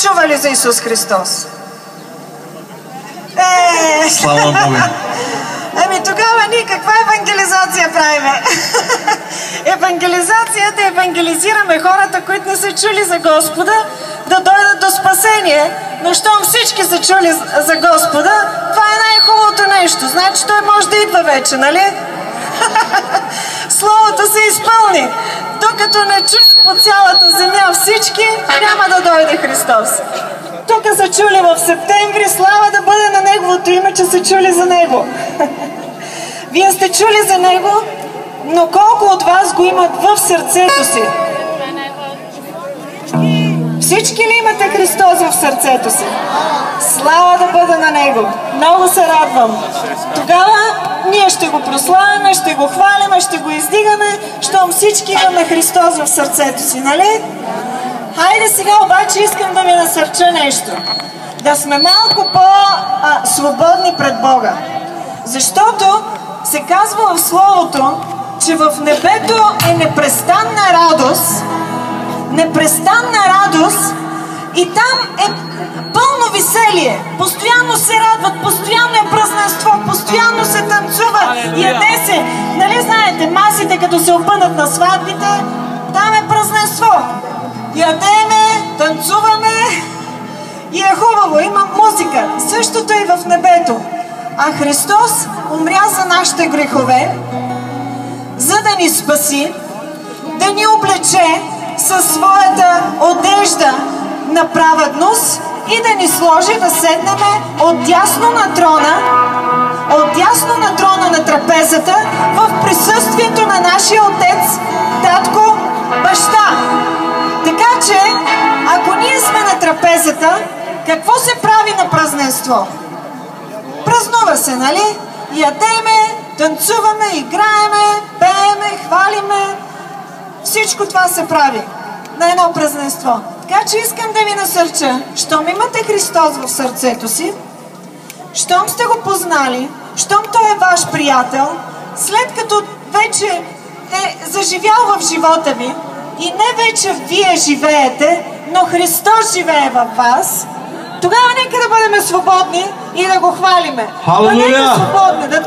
чували за Исус Христос? Слава Богу! Ами тогава ние каква евангелизация правиме? Евангелизацията евангелизираме хората, които не са чули за Господа, да дойдат до спасение. Но щом всички са чули за Господа, това е най-хубавото нещо. Значи той може да идва вече, нали? Словото се изпълни. Докато не чуят по цялата земя всички, няма да дойде Христос. Тук са чули в септември, слава да бъде на Неговото име, че са чули за Него. Вие сте чули за Него, но колко от вас го имат в сърцето си? Всички ли имате Христос в сърцето си? Слава да бъде на Него! Много се радвам. Тогава ние ще го прославяме, ще го хвалиме, ще го издигаме, щом всички имаме Христос в сърцето си, нали? Хайде сега обаче искам да ви насърча нещо. Да сме малко по-свободни пред Бога. Защото се казва в Словото, че в небето е непрестанна радост и там е пълно веселие. Постоянно се радват, постоянно е празненство, постоянно се танцува, яде се. Нали знаете, масите като се опънат на сватбите, там е празненство. Ядеме, танцуваме и е хубаво, има музика. Същото и в небето. А Христос умря за нашите грехове, за да ни спаси, да ни облече със своята одежда на праведност и да ни сложи да седнеме отдясно на трона на трапезата в присъствието на нашия Отец, Татко, Баща. Така че, ако ние сме на трапезата, какво се прави на празненство? Празнува се, нали? Ядеме, танцуваме, играеме, пееме, хвалиме. Всичко това се прави на едно празненство. Така че искам да ви насърча, щом имате Христос в сърцето си, щом сте го познали, щом Той е ваш приятел, след като вече е заживял в живота ви и не вече вие живеете, но Христос живее във вас, тогава нека да бъдем свободни и да го хвалиме. Халелуя! Бъдете свободни, да